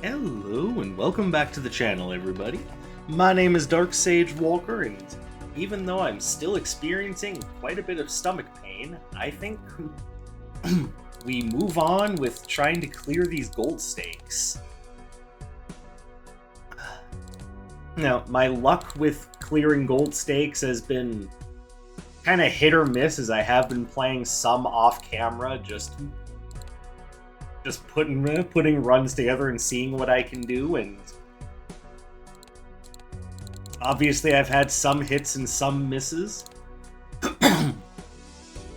Hello and welcome back to the channel, everybody. My name is Dark Sage Walker, and even though I'm still experiencing quite a bit of stomach pain, I think we move on with trying to clear these gold stakes. Now, my luck with clearing gold stakes has been kind of hit or miss, as I have been playing some off-camera, just putting runs together and seeing what I can do, and obviously I've had some hits and some misses. I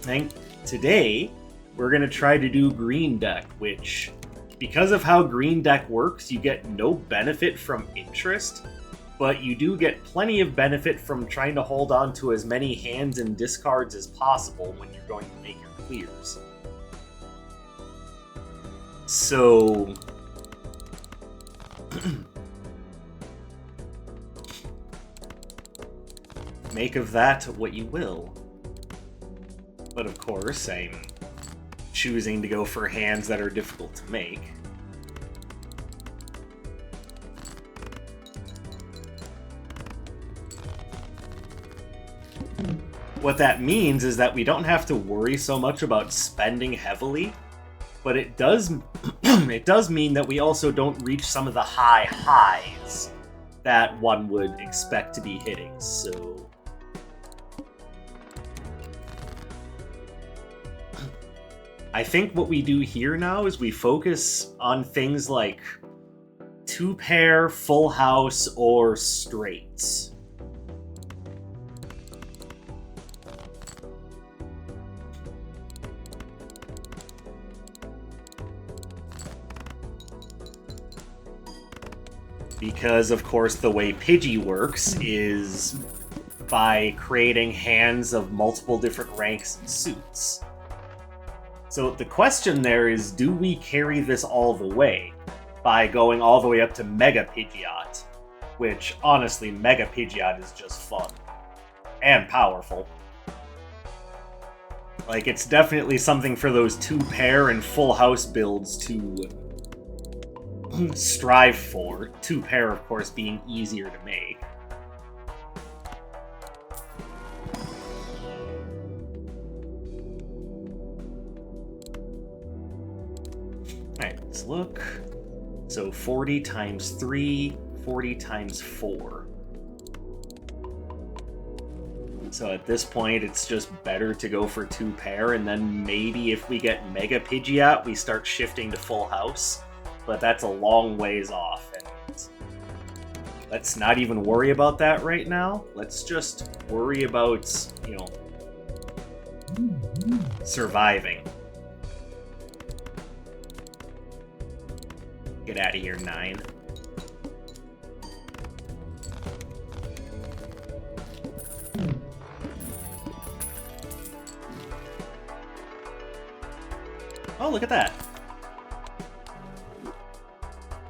think today we're going to try to do green deck, which, because of how green deck works, you get no benefit from interest, but you do get plenty of benefit from trying to hold on to as many hands and discards as possible when you're going to make your clears. So, make of that what you will. But of course, I'm choosing to go for hands that are difficult to make. What that means is that we don't have to worry so much about spending heavily, but it does mean that we also don't reach some of the high highs that one would expect to be hitting. So I think what we do here now is we focus on things like 2-pair, full house, or straights. Because, of course, the way Pidgey works is by creating hands of multiple different ranks and suits. So the question there is, do we carry this all the way by going all the way up to Mega Pidgeot? Which, honestly, Mega Pidgeot is just fun. And powerful. Like, it's definitely something for those 2-pair and full house builds to strive for. 2-pair, of course, being easier to make. Alright, let's look. So 40 times 3, 40 times 4. So at this point, it's just better to go for 2-pair, and then maybe if we get Mega Pidgeot, we start shifting to full house. But that's a long ways off, and let's not even worry about that right now. Let's just worry about, surviving. Get out of here, 9. Oh, look at that.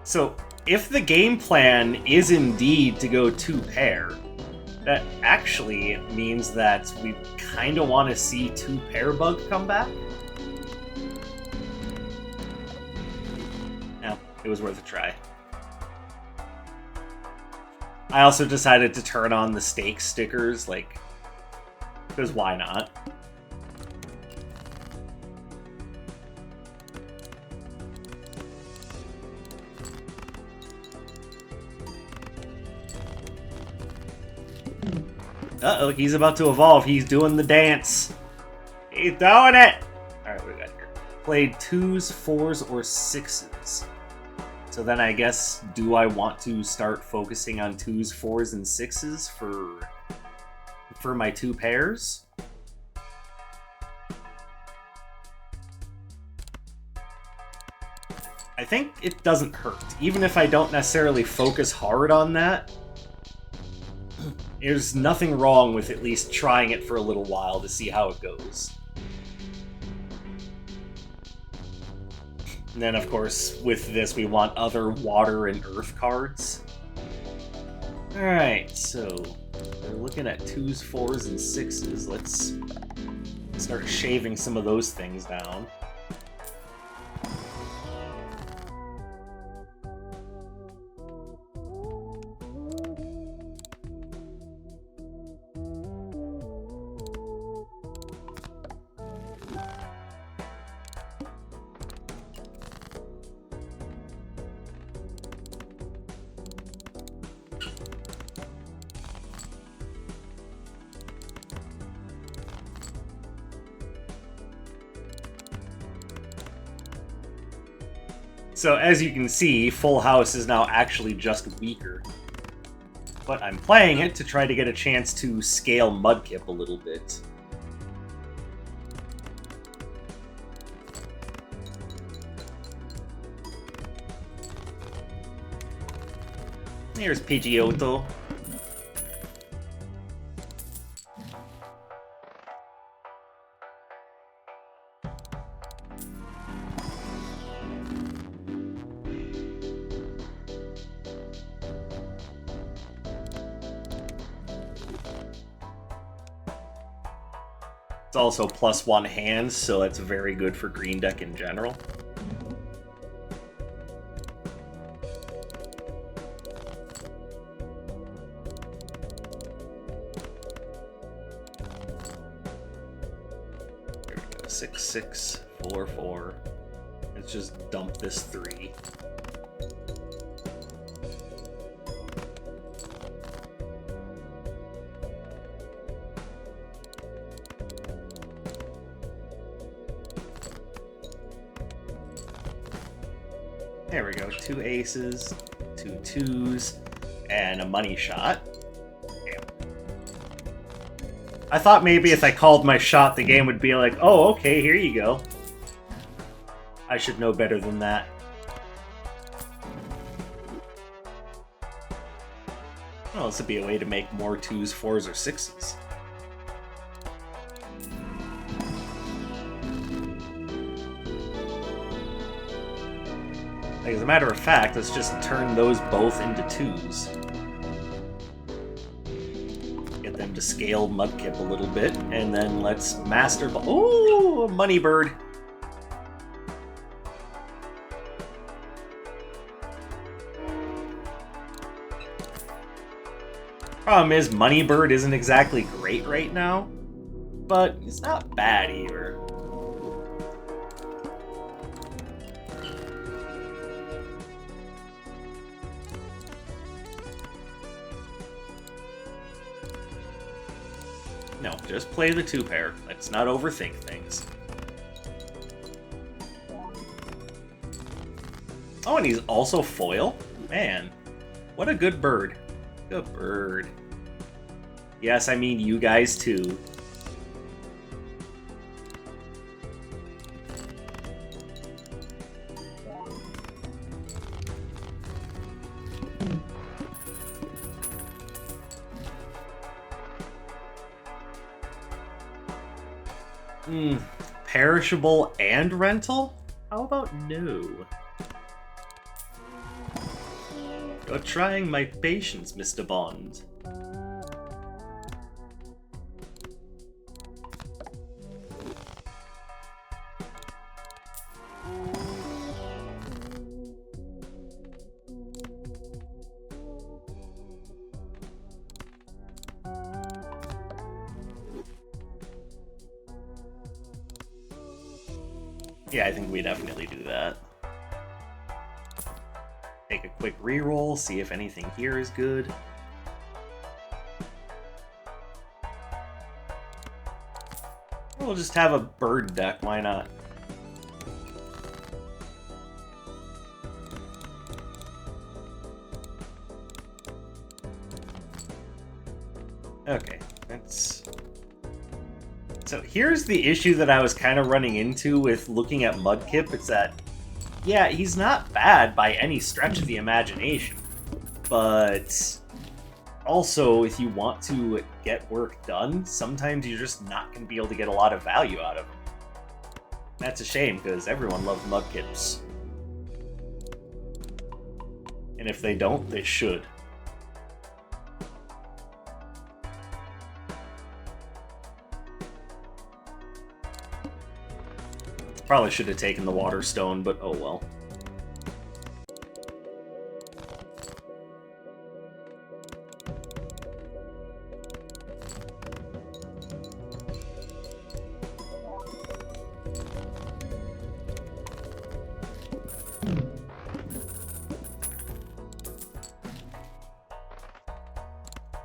So, if the game plan is indeed to go 2-pair, that actually means that we kind of want to see 2-pair bug come back. No, it was worth a try. I also decided to turn on the stake stickers, because why not? Uh-oh, he's about to evolve. He's doing the dance. He's doing it! Alright, what do we got here? Played 2s, 4s, or 6s. So then I guess, do I want to start focusing on 2s, 4s, and 6s for my 2-pairs? I think it doesn't hurt. Even if I don't necessarily focus hard on that, there's nothing wrong with at least trying it for a little while to see how it goes. And then, of course, with this, we want other water and earth cards. Alright, so we're looking at 2s, 4s, and 6s. Let's start shaving some of those things down. So as you can see, Full House is now actually just weaker. But I'm playing it to try to get a chance to scale Mudkip a little bit. Here's Pidgeot. It's also +1 hands, so that's very good for green deck in general. There we go, 6, 6, 4, 4. Let's just dump this 3. There we go, 2 aces, 2 2s, and a money shot. Damn. I thought maybe if I called my shot, the game would be like, oh, okay, here you go. I should know better than that. Well, this would be a way to make more 2s, 4s, or 6s. Like, as a matter of fact, let's just turn those both into 2s. Get them to scale Mudkip a little bit, and then let's master... Ooh, Money Bird! Problem is, Money Bird isn't exactly great right now, but it's not bad either. No, just play the 2-pair. Let's not overthink things. Oh, and he's also foil? Man, what a good bird. Good bird. Yes, I mean you guys too. Perishable and rental? How about no? You're trying my patience, Mr. Bond. Yeah, I think we definitely do that. Take a quick reroll, see if anything here is good. We'll just have a bird deck, why not? Okay, that's... So here's the issue that I was kind of running into with looking at Mudkip. It's that, yeah, he's not bad by any stretch of the imagination, but also if you want to get work done, sometimes you're just not going to be able to get a lot of value out of him. That's a shame, because everyone loves Mudkips. And if they don't, they should. Probably should have taken the Water Stone, but oh well.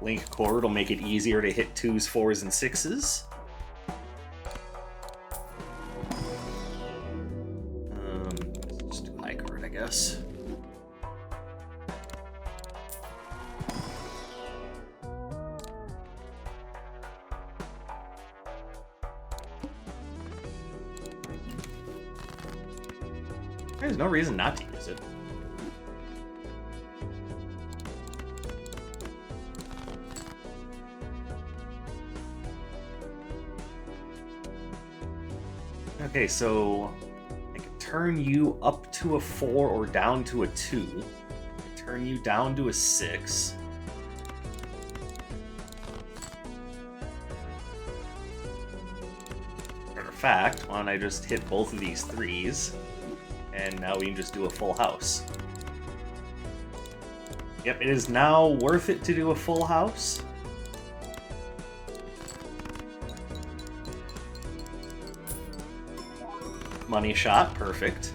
Link Cord will make it easier to hit 2s, 4s, and 6s. there's no reason not to use it. Okay, so I can turn you up to a 4 or down to a 2. I can turn you down to a 6. Matter of fact, why don't I just hit both of these 3s, and now we can just do a full house. Yep, it is now worth it to do a full house. Money shot, perfect.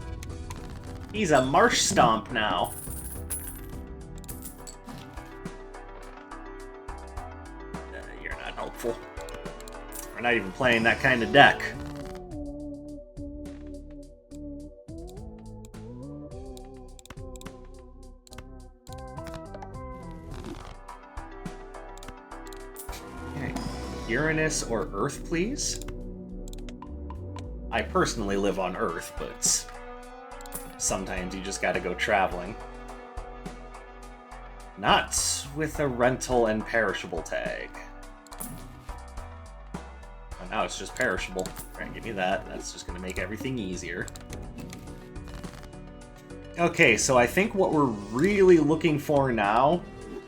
He's a marsh stomp now. You're not helpful. We're not even playing that kind of deck. Okay. Uranus or Earth, please? I personally live on Earth, but sometimes you just gotta go traveling. Not with a rental and perishable tag. Oh, now it's just perishable. Alright, give me that. That's just gonna make everything easier. Okay, so I think what we're really looking for now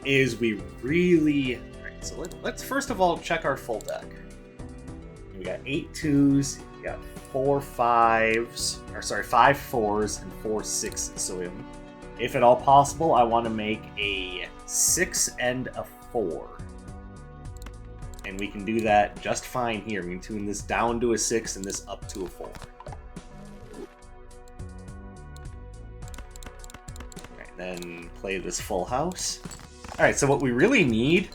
is we really... Alright, so let's first of all check our full deck. We got 8 2s, we got 4 5s, or sorry, 5 4s and 4 6s. So if at all possible, I want to make a 6 and a 4. And we can do that just fine here. We can tune this down to a 6 and this up to a 4. Alright, then play this full house. Alright, so what we really need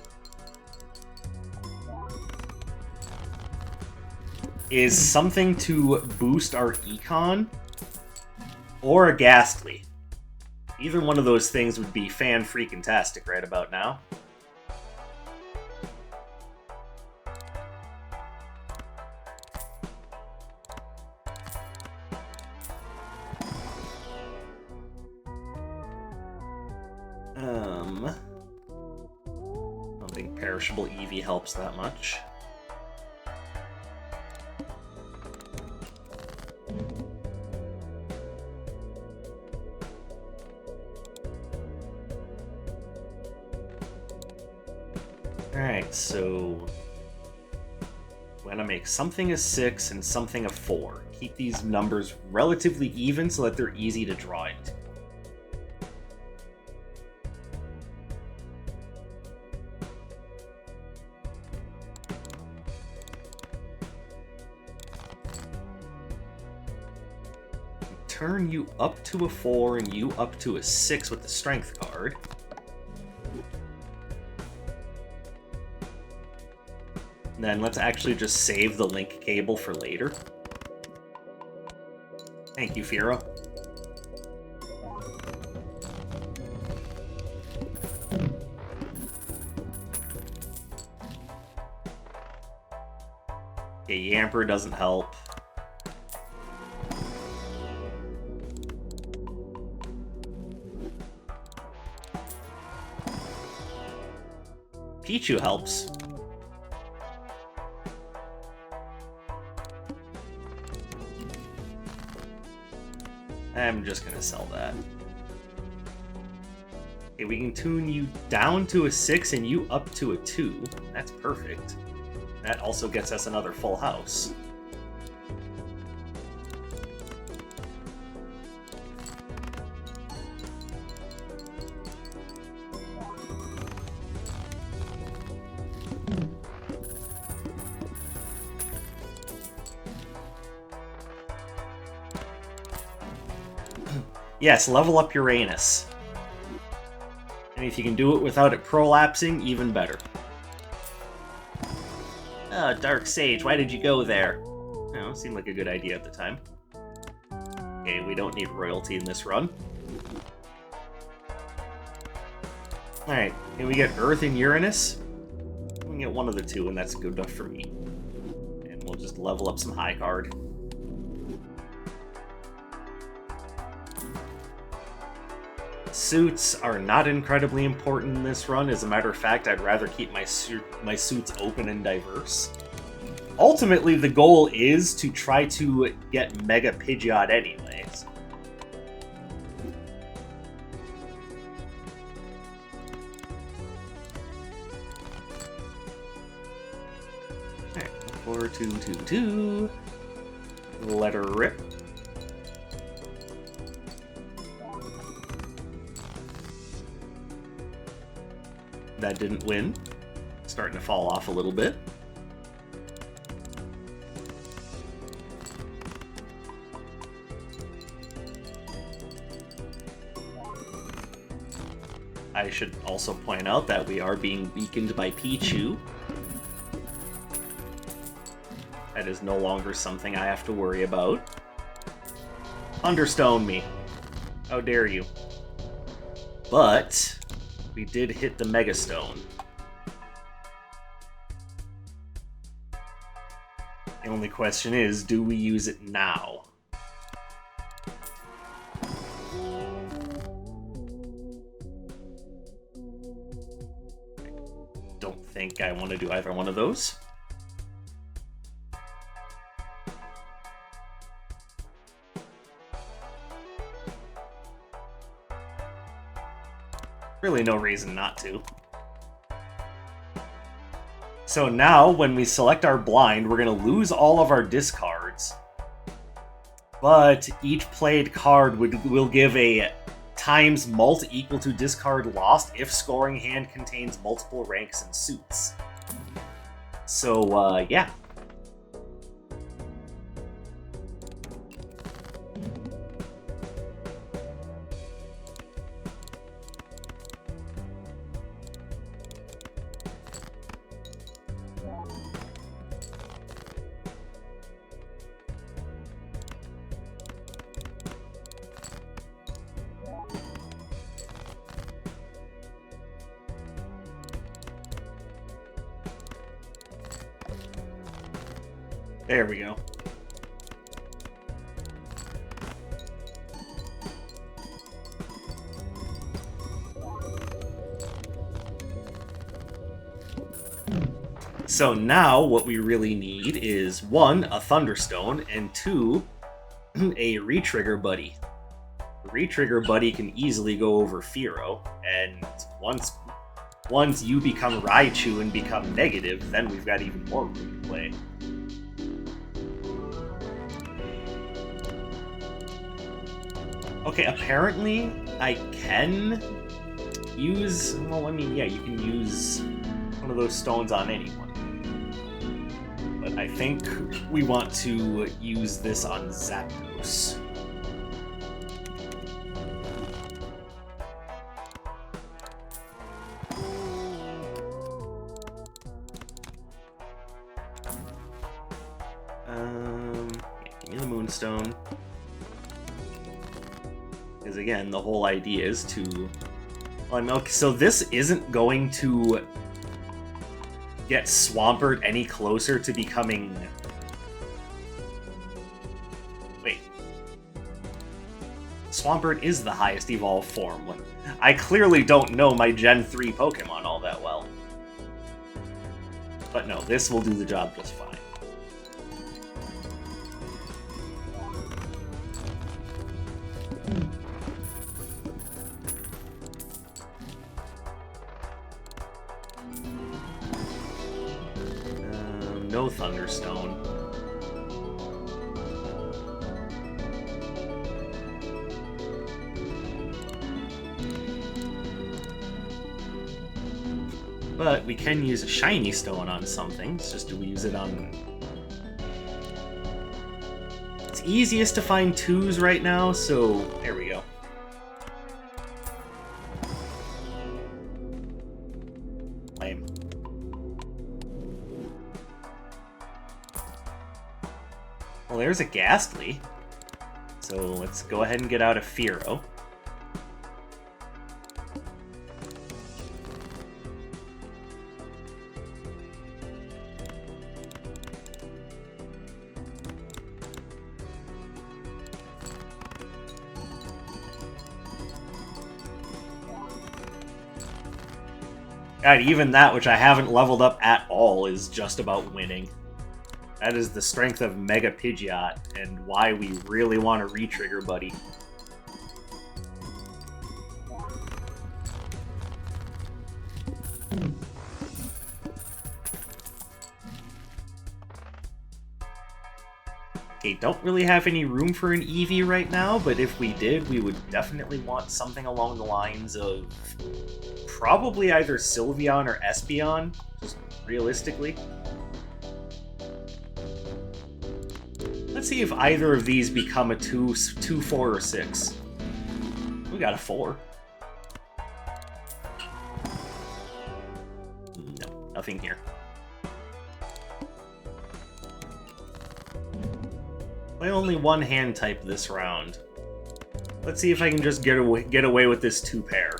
is something to boost our econ, or a Ghastly. Either one of those things would be fan-freaking-tastic right about now. I don't think Perishable Eevee helps that much. Alright, so we're gonna make something a 6 and something a 4. Keep these numbers relatively even so that they're easy to draw into. Turn you up to a 4 and you up to a 6 with the Strength card. And then let's actually just save the link cable for later. Thank you, Firo. Okay, Yamper doesn't help. Pichu helps. I'm just gonna sell that. Okay, we can tune you down to a 6 and you up to a 2. That's perfect. That also gets us another full house. Yes, level up Uranus. And if you can do it without it prolapsing, even better. Oh, Dark Sage, why did you go there? Oh, seemed like a good idea at the time. Okay, we don't need royalty in this run. Alright, can we get Earth and Uranus? We can get one of the two, and that's good enough for me. And we'll just level up some high card. Suits are not incredibly important in this run. As a matter of fact, I'd rather keep my suits open and diverse. Ultimately, the goal is to try to get Mega Pidgeot anyways. Alright, 4, 2, 2, 2. Let her rip. That didn't win. Starting to fall off a little bit. I should also point out that we are being weakened by Pichu. That is no longer something I have to worry about. Understone me. How dare you. But we did hit the Mega Stone. The only question is, do we use it now? Don't think I want to do either one of those. Really no reason not to. So now, when we select our blind, we're going to lose all of our discards. But each played card will give a times mult equal to discard lost if scoring hand contains multiple ranks and suits. So, yeah. There we go. So now what we really need is 1, a Thunderstone, and 2, a Retrigger Buddy. The Retrigger Buddy can easily go over Fearow, and once you become Raichu and become negative, then we've got even more room to play. Okay, apparently I can use... Well, I mean, yeah, you can use one of those stones on anyone. But I think we want to use this on Zapdos. Yeah, give me the Moonstone. Because again, the whole idea is to... Well, I mean, okay, so this isn't going to get Swampert any closer to becoming... Wait. Swampert is the highest evolved form. I clearly don't know my Gen 3 Pokemon all that well. But no, this will do the job just fine. No Thunderstone. But we can use a Shiny Stone on something. It's just, do we use it on... It's easiest to find 2s right now, so there we go. Lame. Well, there's a Ghastly. So let's go ahead and get out of Fearow. God, even that, which I haven't leveled up at all, is just about winning. That is the strength of Mega Pidgeot, and why we really want to re-trigger, buddy. Okay, don't really have any room for an Eevee right now, but if we did, we would definitely want something along the lines of probably either Sylveon or Espeon, just realistically. Let's see if either of these become a 2, 4, or 6. We got a 4. No, nothing here. Play only one hand type this round. Let's see if I can just get away with this 2-pair.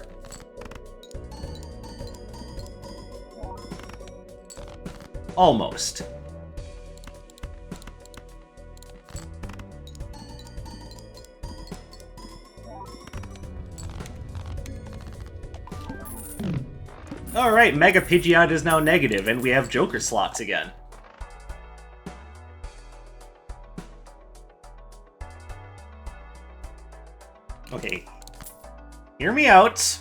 Almost. Alright, Mega Pidgeot is now negative, and we have Joker slots again. Okay, hear me out.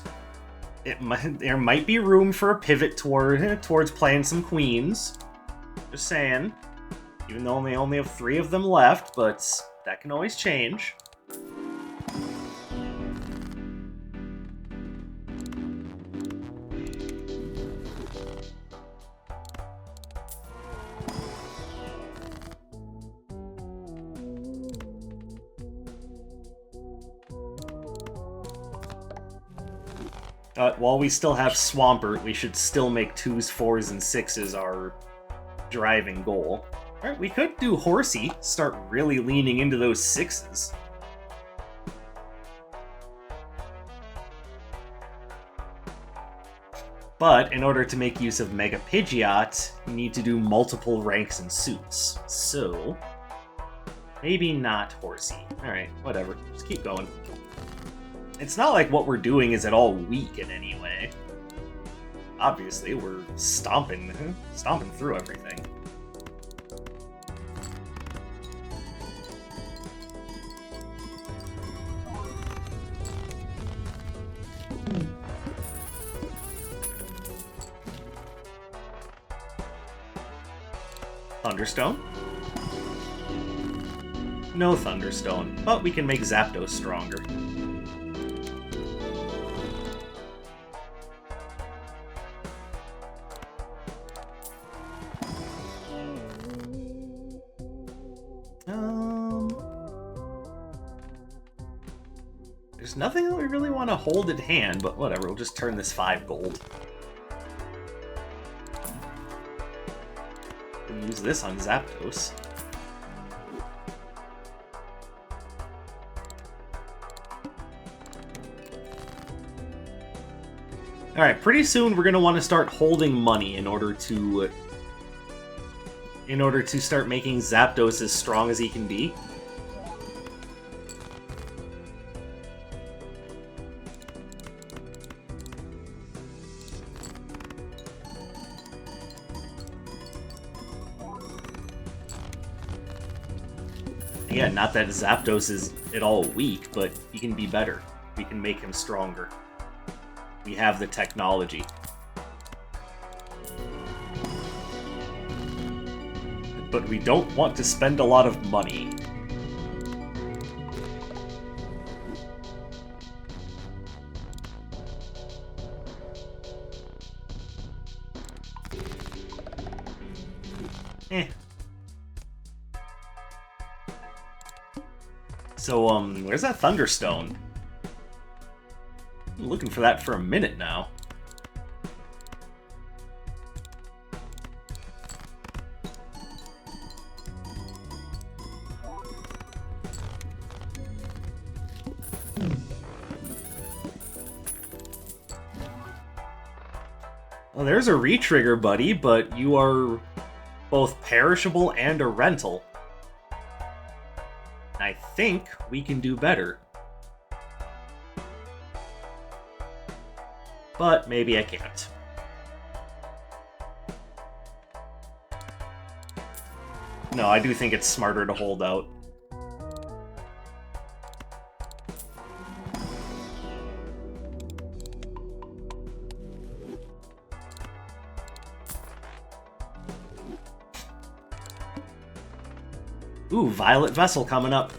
There might be room for a pivot towards playing some queens. Just saying. Even though we only have 3 of them left, but that can always change. While we still have Swampert, we should still make 2s, 4s, and 6s our driving goal. Alright, we could do Horsey, start really leaning into those 6s. But in order to make use of Mega Pidgeot, we need to do multiple ranks and suits. So, maybe not Horsey. Alright, whatever. Just keep going. It's not like what we're doing is at all weak in any way. Obviously, we're stomping through everything. Thunderstone? No Thunderstone, but we can make Zapdos stronger. There's nothing that we really want to hold at hand, but whatever, we'll just turn this 5 gold. We'll use this on Zapdos. Alright, pretty soon we're going to want to start holding money in order to start making Zapdos as strong as he can be. Yeah, not that Zapdos is at all weak, but he can be better. We can make him stronger. We have the technology. But we don't want to spend a lot of money. So, where's that Thunderstone? I'm looking for that for a minute now. Well, there's a re-trigger, buddy, but you are both perishable and a rental. I think we can do better. But maybe I can't. No, I do think it's smarter to hold out. Ooh, Violet Vessel coming up.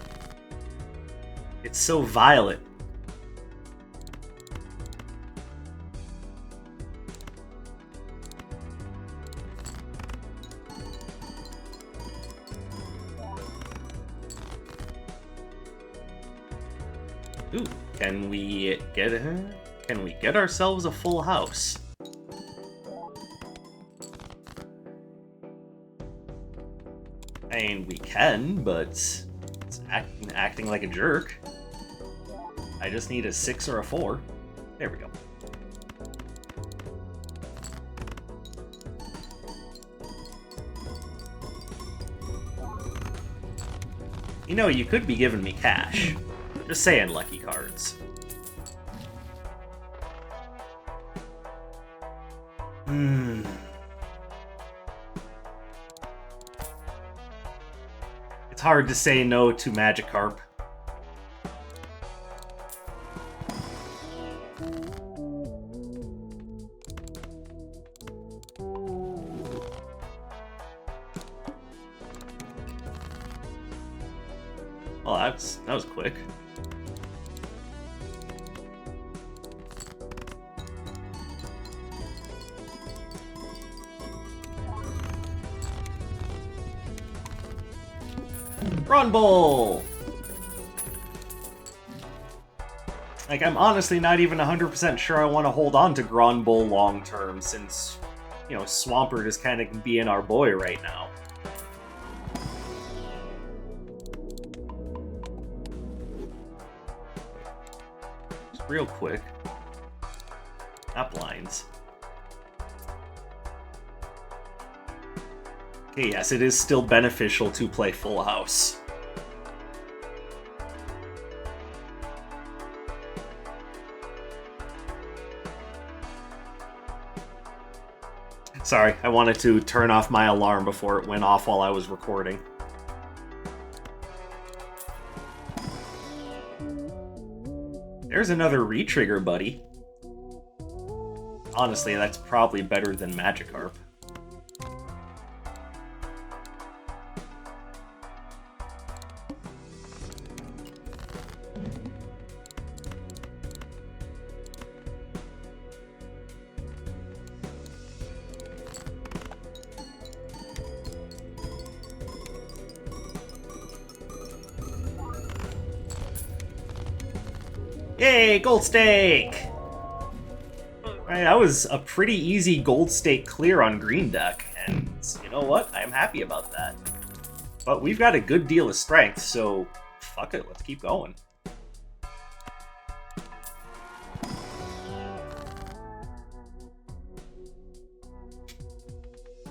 It's so violet. Ooh, can we get ourselves a full house? I mean, we can, but it's acting like a jerk. I just need a 6 or a 4. There we go. You know, you could be giving me cash. Just saying, lucky cards. It's hard to say no to Magikarp. Well, that was quick. Grunbull! Like, I'm honestly not even 100% sure I want to hold on to Grunbull long term, since, you know, Swampert is kind of being our boy right now. Just real quick. Not blinds. Okay, yes, it is still beneficial to play Full House. Sorry, I wanted to turn off my alarm before it went off while I was recording. There's another re-trigger, buddy. Honestly, that's probably better than Magikarp. Yay, gold stake! Right, that was a pretty easy gold stake clear on green deck, and you know what? I'm happy about that. But we've got a good deal of strength, so fuck it, let's keep going.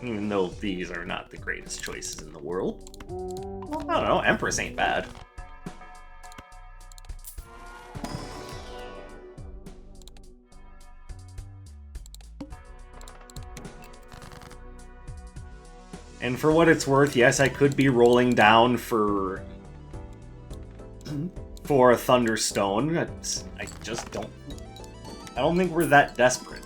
Even though these are not the greatest choices in the world. Well, I don't know, Empress ain't bad. And for what it's worth, yes, I could be rolling down for a Thunderstone. I just don't... I don't think we're that desperate.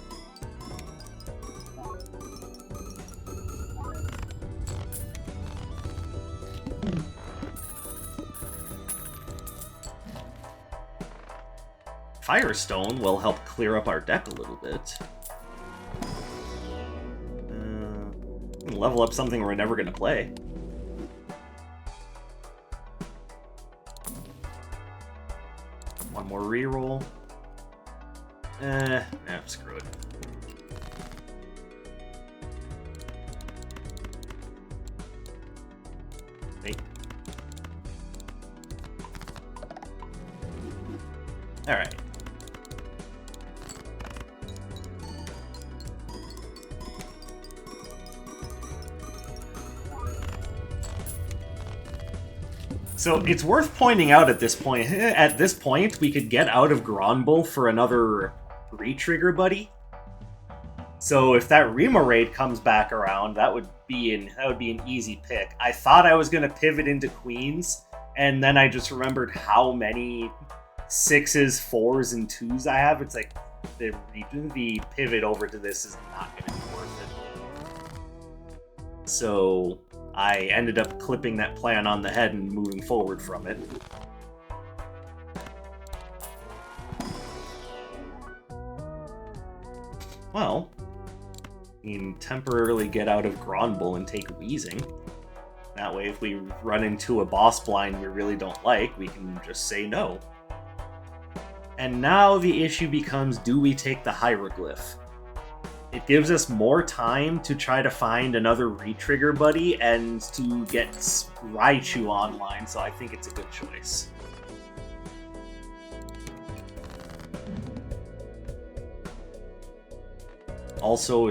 Firestone will help clear up our deck a little bit. Level up something we're never going to play. One more reroll. Screw it. Wait. Alright. So it's worth pointing out at this point, we could get out of Grunbull for another re-trigger buddy. So if that Remoraid comes back around, that would be an easy pick. I thought I was going to pivot into Queens, and then I just remembered how many 6s, 4s, and 2s I have. It's like the pivot over to this is not going to be worth it. So I ended up clipping that plan on the head and moving forward from it. Well, you can temporarily get out of Gronbull and take Wheezing. That way, if we run into a boss blind we really don't like, we can just say no. And now the issue becomes, do we take the Hieroglyph? It gives us more time to try to find another retrigger buddy and to get Raichu online, so I think it's a good choice. Also,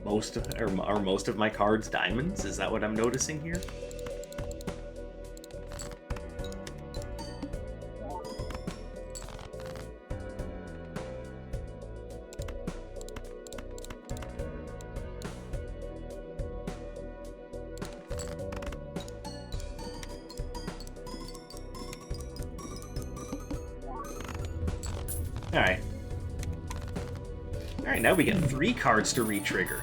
are most of my cards diamonds? Is that what I'm noticing here? Alright. Alright, now we get 3 cards to retrigger.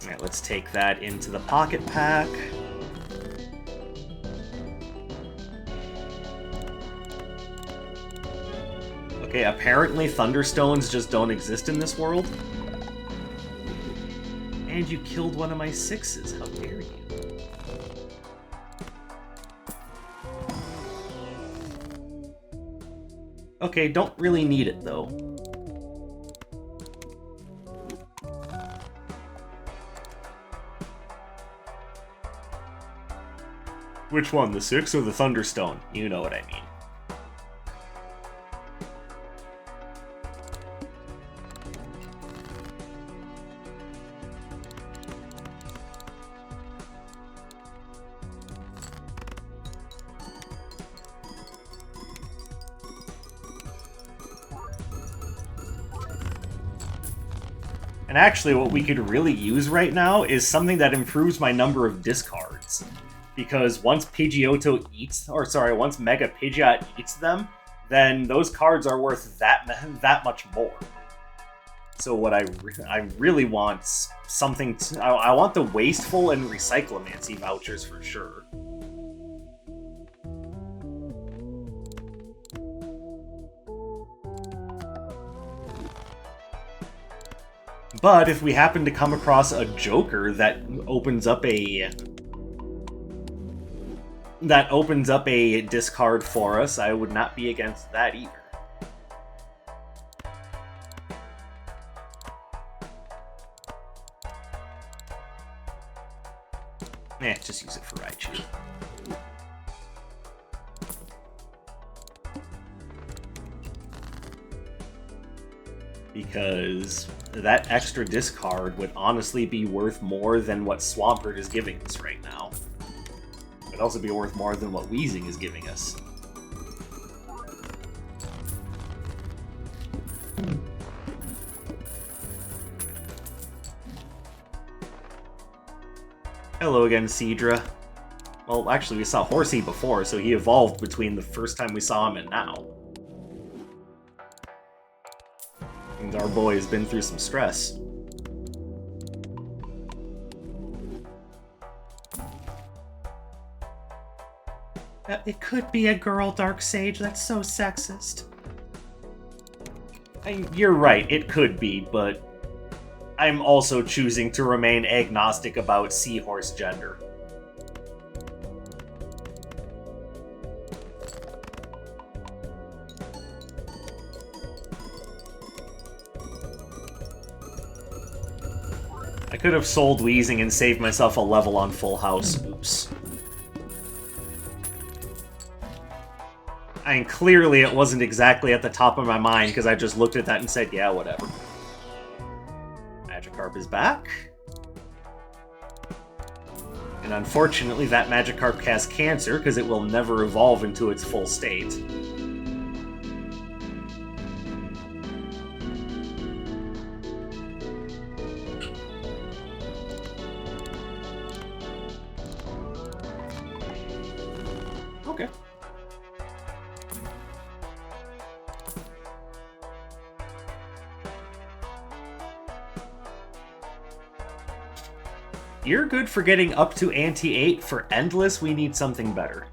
Alright, let's take that into the pocket pack. Okay, apparently Thunderstones just don't exist in this world. And you killed one of my 6s, how dare you? Okay, don't really need it, though. Which one, the 6 or the Thunderstone? You know what I mean. And actually, what we could really use right now is something that improves my number of discards. Because once Pidgeotto eats, or sorry, once Mega Pidgeot eats them, then those cards are worth that much more. So what I really want something I want the Wasteful and Recyclomancy vouchers for sure. But if we happen to come across a Joker that opens up a discard for us, I would not be against that either. Just use it for Raichu. Because that extra discard would honestly be worth more than what Swampert is giving us right now. It would also be worth more than what Wheezing is giving us. Hello again, Seadra. Well, actually, we saw Horsey before, so he evolved between the first time we saw him and now. And our boy has been through some stress. It could be a girl, Dark Sage. That's so sexist. You're right, it could be, but I'm also choosing to remain agnostic about seahorse gender. I could have sold Wheezing and saved myself a level on Full House. Oops. I mean, clearly it wasn't exactly at the top of my mind, because I just looked at that and said, yeah, whatever. Magikarp is back. And unfortunately, that Magikarp has cancer because it will never evolve into its full state. Okay. You're good for getting up to Ante-8. For Endless, we need something better.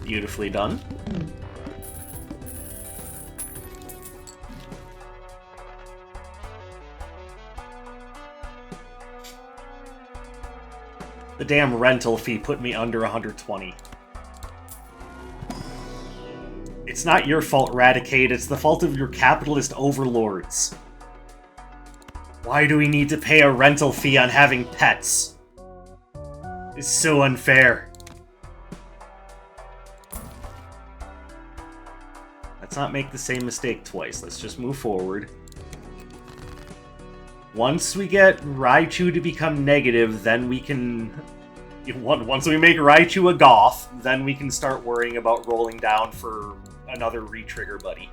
Beautifully done. The damn rental fee put me under 120. It's not your fault, Raticate. It's the fault of your capitalist overlords. Why do we need to pay a rental fee on having pets? It's so unfair. Let's not make the same mistake twice. Let's just move forward. Once we get Raichu to become negative, then we can... Once we make Raichu a goth, then we can start worrying about rolling down for another re-trigger buddy.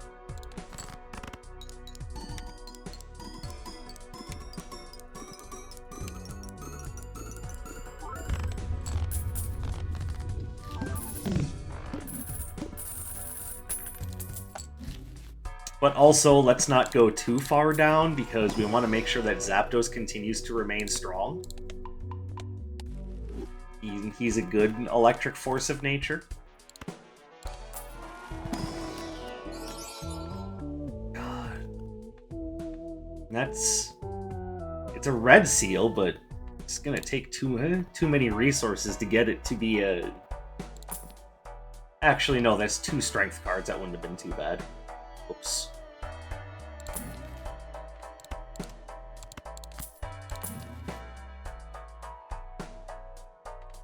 But also, let's not go too far down, because we want to make sure that Zapdos continues to remain strong. He's a good electric force of nature. God. It's a red seal, but it's gonna take too many resources to get it to be a... Actually, no, that's 2 strength cards. That wouldn't have been too bad. Oops.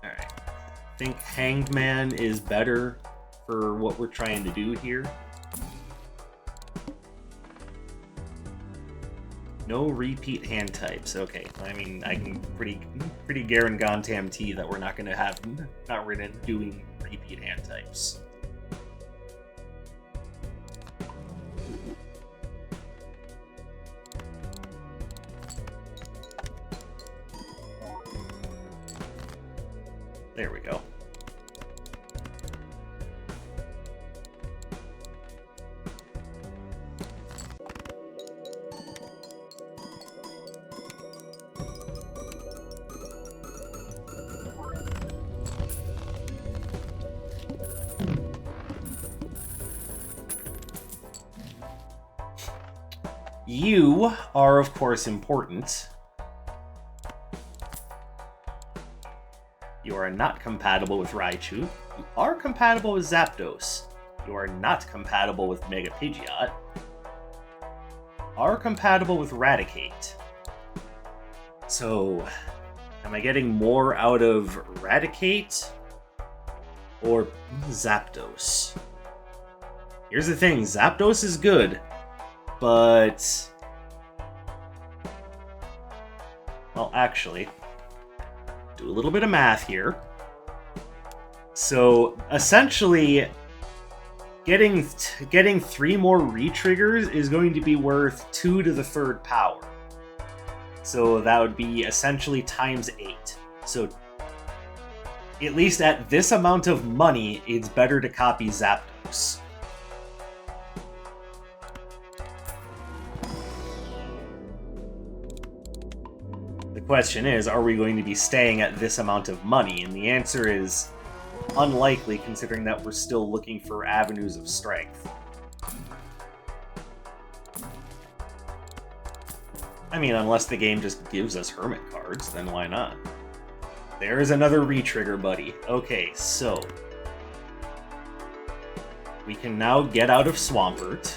Alright. I think Hanged Man is better for what we're trying to do here. No repeat hand types. Okay, I mean, I can pretty guarantee that we're not doing repeat hand types. There we go. You are, of course, important. You are not compatible with Raichu. You are compatible with Zapdos. You are not compatible with Mega Pidgeot. Are compatible with Raticate. So, am I getting more out of Raticate or Zapdos? Here's the thing, Zapdos is good, but... Well, actually... do a little bit of math here. So essentially, getting 3 more re-triggers is going to be worth 2 to the 3rd power. So that would be essentially times 8. So at least at this amount of money, it's better to copy Zapdos. The question is, are we going to be staying at this amount of money? And the answer is unlikely, considering that we're still looking for avenues of strength. I mean, unless the game just gives us Hermit cards, then why not? There's another re-trigger, buddy. Okay, so... we can now get out of Swampert.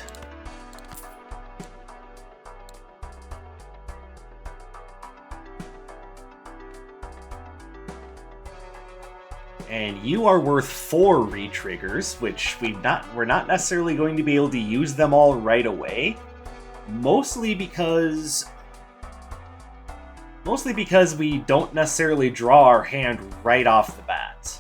And you are worth 4 re-triggers, which we're not necessarily going to be able to use them all right away. Mostly because we don't necessarily draw our hand right off the bat.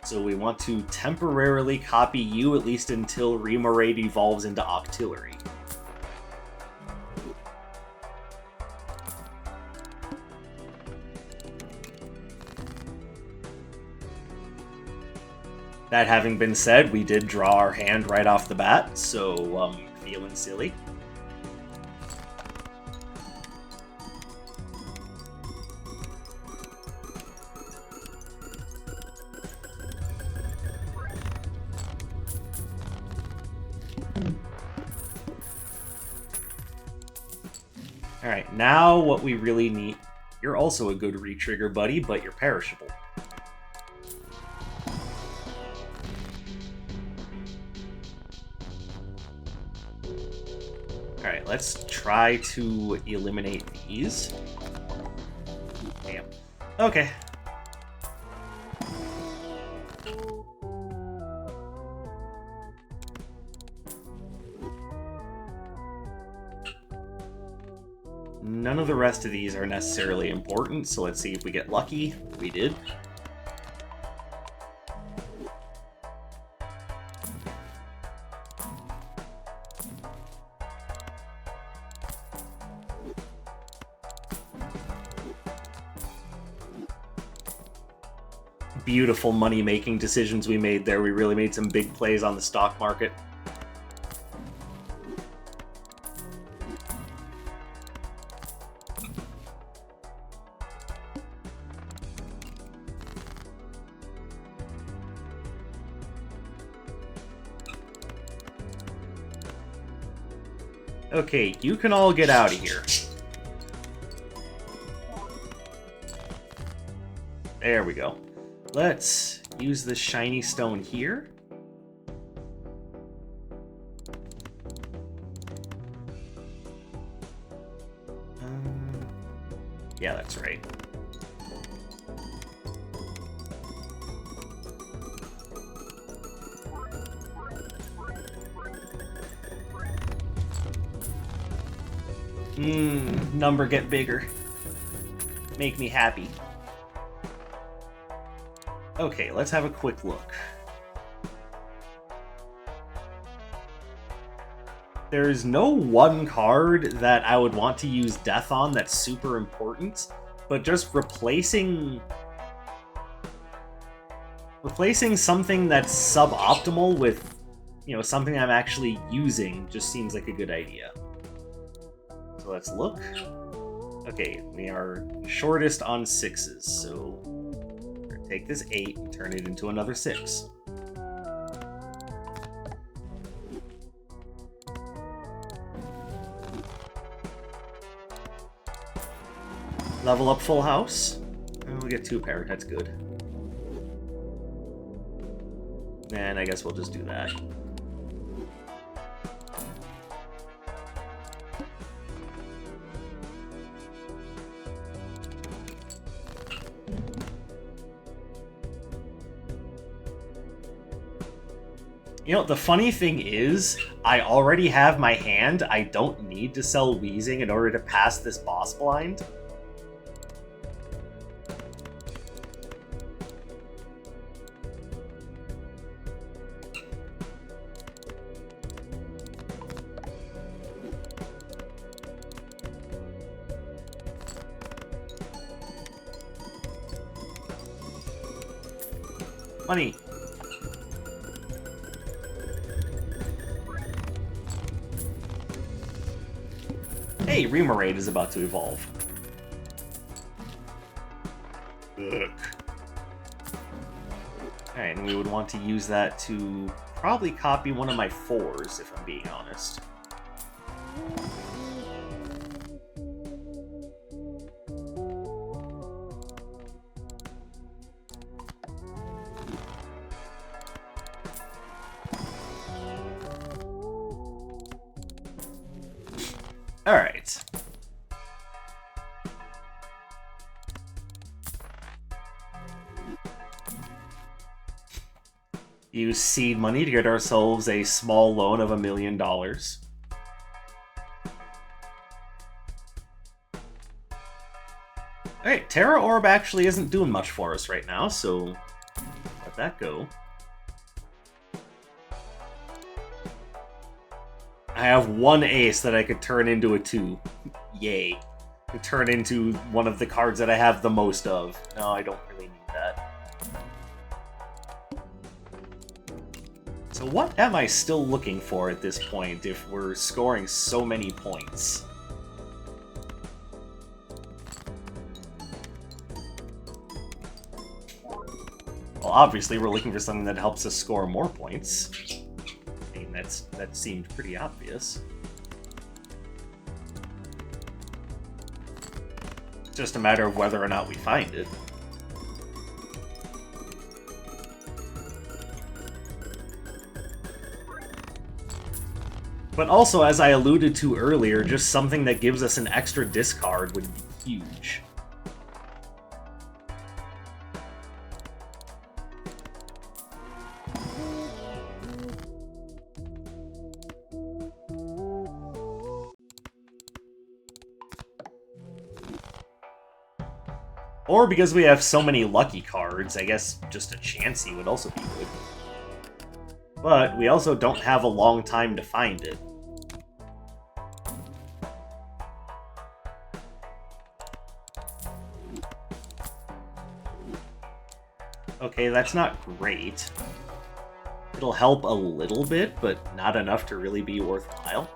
So we want to temporarily copy you, at least until Remoraid evolves into Octillery. That having been said, we did draw our hand right off the bat, so feeling silly. Alright, now what we really need... You're also a good re-trigger, buddy, but you're perishable. Alright, let's try to eliminate these. Damn. Okay. None of the rest of these are necessarily important, so let's see if we get lucky. We did. Beautiful money-making decisions we made there. We really made some big plays on the stock market. Okay, you can all get out of here. There we go. Let's use this shiny stone here. Yeah, that's right. Number get bigger. Make me happy. Okay, let's have a quick look. There's no one card that I would want to use Death on that's super important, but just replacing something that's suboptimal with, you know, something I'm actually using just seems like a good idea. So let's look. Okay, we are shortest on 6s, so we're gonna take this 8 and turn it into another 6. Level up full house. And we'll get 2 pair, that's good. And I guess we'll just do that. You know, the funny thing is, I already have my hand. I don't need to sell Wheezing in order to pass this boss blind. Money. Hey, Remoraid is about to evolve. Ugh. Alright, and we would want to use that to probably copy one of my 4s, if I'm being honest. Alright. use seed money to get ourselves a small loan of $1 million. Alright, Terra Orb actually isn't doing much for us right now, so let that go. I have one ace that I could turn into a 2. Yay. To turn into one of the cards that I have the most of. No, I don't really need that. So what am I still looking for at this point if we're scoring so many points? Well, obviously we're looking for something that helps us score more points. I mean, that seemed pretty obvious. It's just a matter of whether or not we find it. But also, as I alluded to earlier, just something that gives us an extra discard would be huge. Or because we have so many lucky cards, I guess just a Chansey would also be good. But we also don't have a long time to find it. Okay, that's not great. It'll help a little bit, but not enough to really be worthwhile.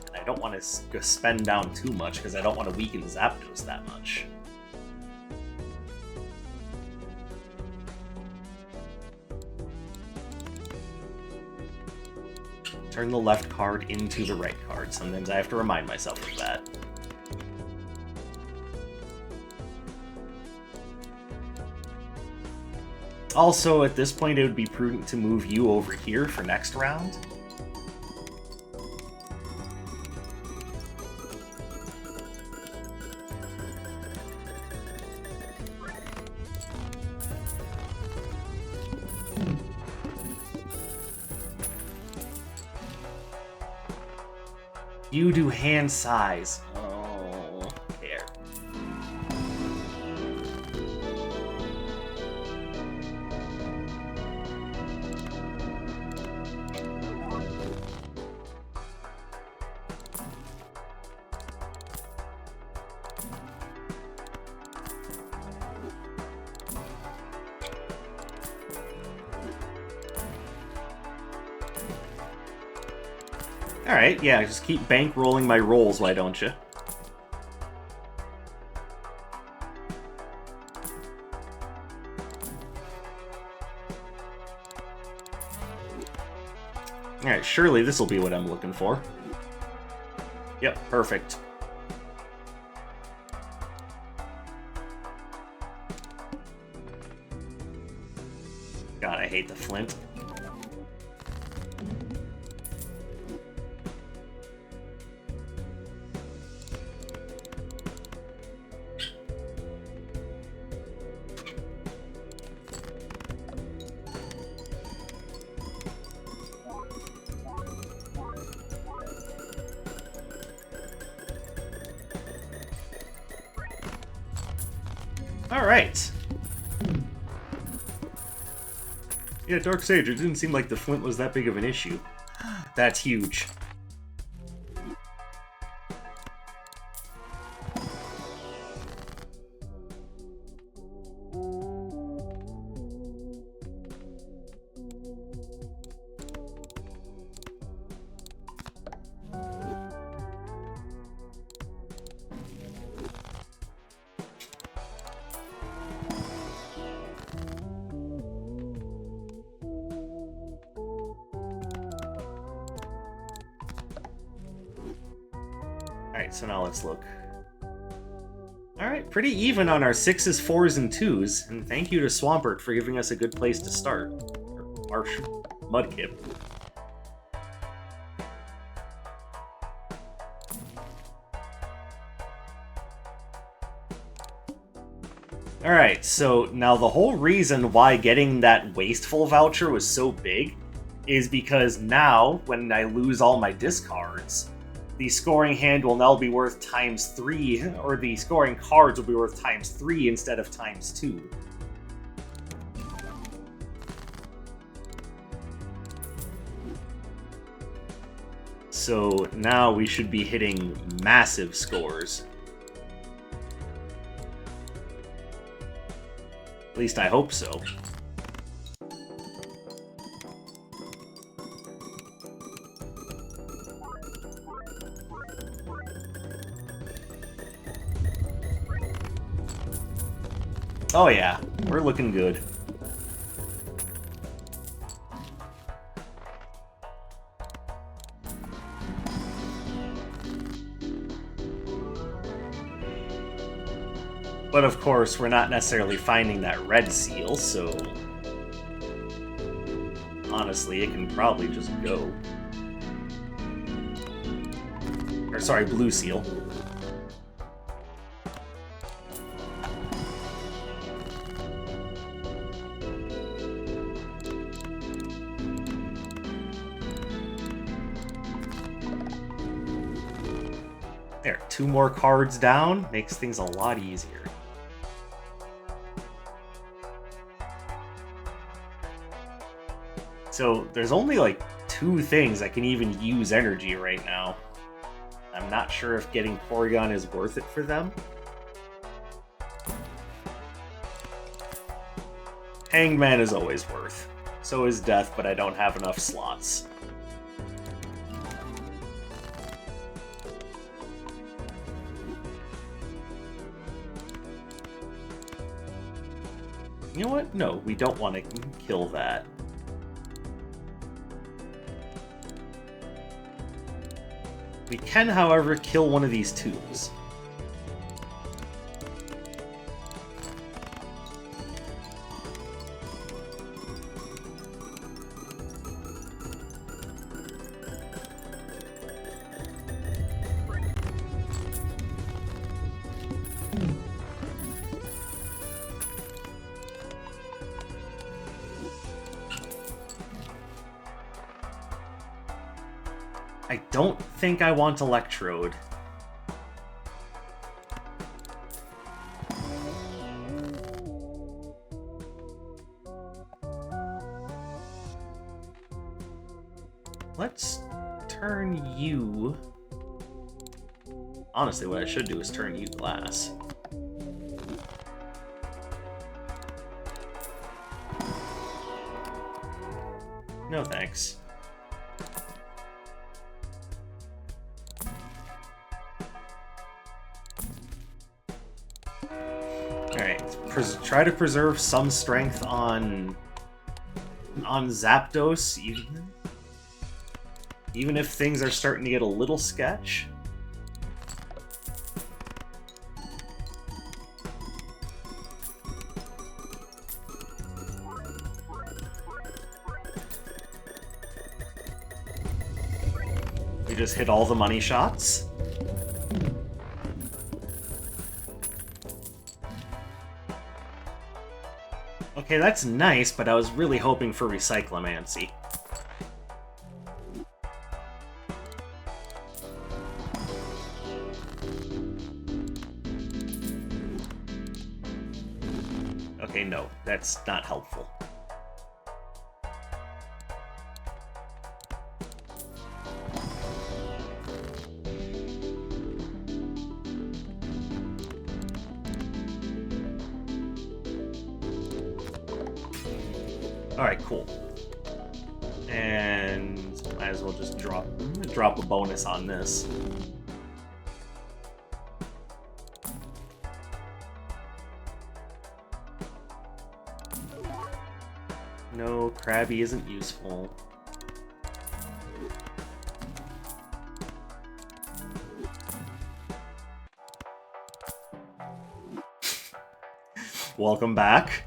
And I don't want to spend down too much, because I don't want to weaken Zapdos that much. Turn the left card into the right card. Sometimes I have to remind myself of that. Also, at this point, it would be prudent to move you over here for next round. You do hand size. Oh, care. Alright, yeah, just keep bankrolling my rolls, why don't you? Alright, surely this will be what I'm looking for. Yep, perfect. God, I hate the flint. Alright. Yeah, Dark Sage, it didn't seem like the flint was that big of an issue. That's huge. Alright, so now let's look. Alright, pretty even on our 6s, 4s, and 2s, and thank you to Swampert for giving us a good place to start. Marsh Mudkip. Alright, so now the whole reason why getting that wasteful voucher was so big is because now, when I lose all my discards, the scoring hand will now be worth ×3, or the scoring cards will be worth ×3 instead of ×2. So now we should be hitting massive scores. At least I hope so. Oh yeah, we're looking good. But of course, we're not necessarily finding that red seal, so honestly, it can probably just go. Or sorry, blue seal. There, 2 more cards down, makes things a lot easier. So there's only like 2 things that can even use energy right now. I'm not sure if getting Porygon is worth it for them. Hangman is always worth. So is Death, but I don't have enough slots. You know what? No, we don't want to kill that. We can, however, kill one of these tubes. I don't think I want Electrode. Let's turn you... Honestly, what I should do is turn you Glass. No thanks. Try to preserve some strength on Zapdos, even if things are starting to get a little sketch. We just hit all the money shots. Okay, that's nice, but I was really hoping for Recyclomancy. Okay, no, that's not helpful. Alright, cool. And might as well just drop a bonus on this. No, Krabby isn't useful. Welcome back.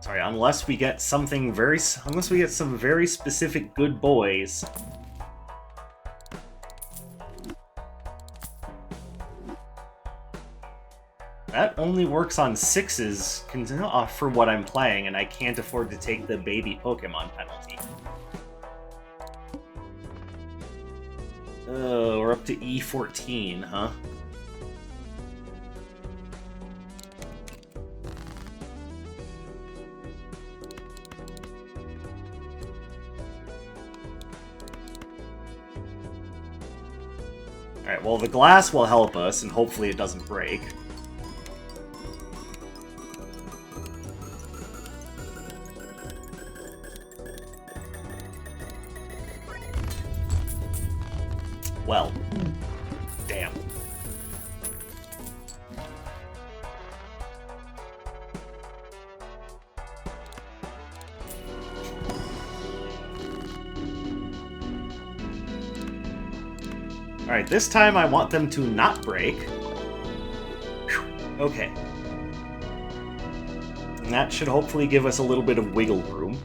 Sorry, unless we get something unless we get some very specific good boys. That only works on 6s for what I'm playing, and I can't afford to take the baby Pokemon penalty. We're up to E14, huh? Alright, well, the glass will help us, and hopefully it doesn't break. Well, damn. Alright, this time I want them to not break. Whew. Okay. And that should hopefully give us a little bit of wiggle room.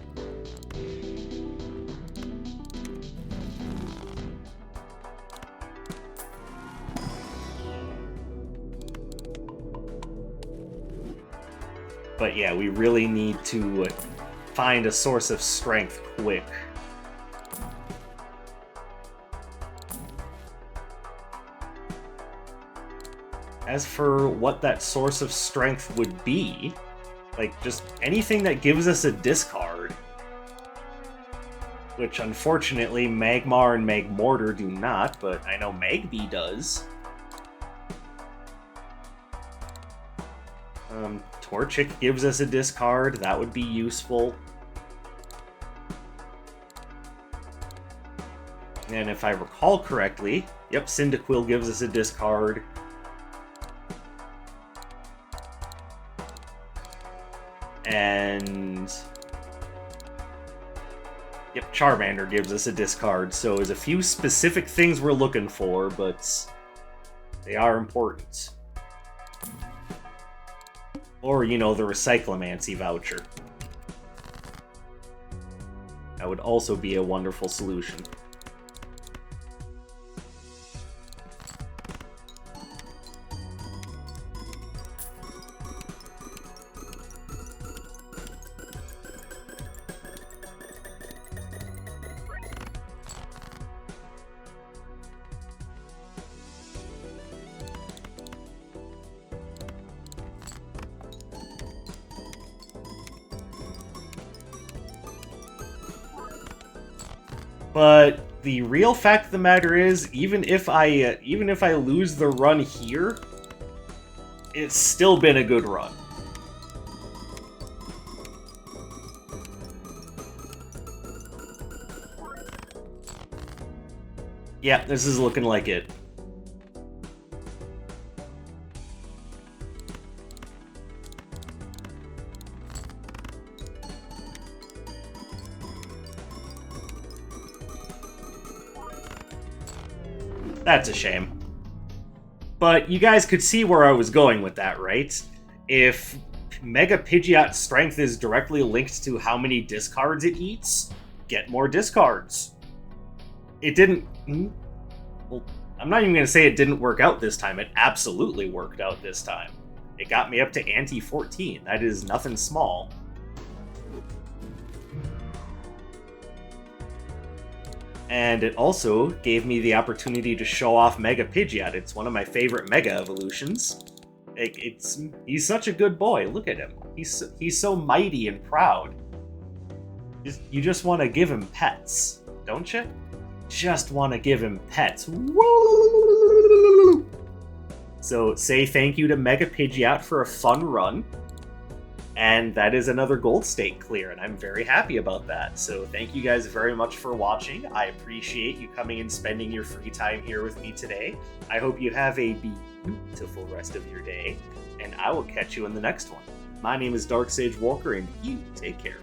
But yeah, we really need to find a source of strength quick. As for what that source of strength would be, like, just anything that gives us a discard. Which, unfortunately, Magmar and Magmortar do not, but I know Magby does. Torchic gives us a discard, that would be useful. And if I recall correctly, yep, Cyndaquil gives us a discard. And yep, Charmander gives us a discard, so there's a few specific things we're looking for, but they are important. Or, you know, the Recyclamancy voucher. That would also be a wonderful solution. But the real fact of the matter is, even if I lose the run here, it's still been a good run. Yeah, this is looking like it. That's a shame. But you guys could see where I was going with that, right? If Mega Pidgeot's strength is directly linked to how many discards it eats, get more discards. It didn't... Well, I'm not even going to say it didn't work out this time. It absolutely worked out this time. It got me up to ante 14. That is nothing small. And it also gave me the opportunity to show off Mega Pidgeot. It's one of my favorite Mega evolutions. He's such a good boy. Look at him. He's so mighty and proud. You just want to give him pets, don't you? Just want to give him pets. So say thank you to Mega Pidgeot for a fun run. And that is another gold stake clear, and I'm very happy about that. So thank you guys very much for watching. I appreciate you coming and spending your free time here with me today. I hope you have a beautiful rest of your day, and I will catch you in the next one. My name is Dark Sage Walker, and you take care.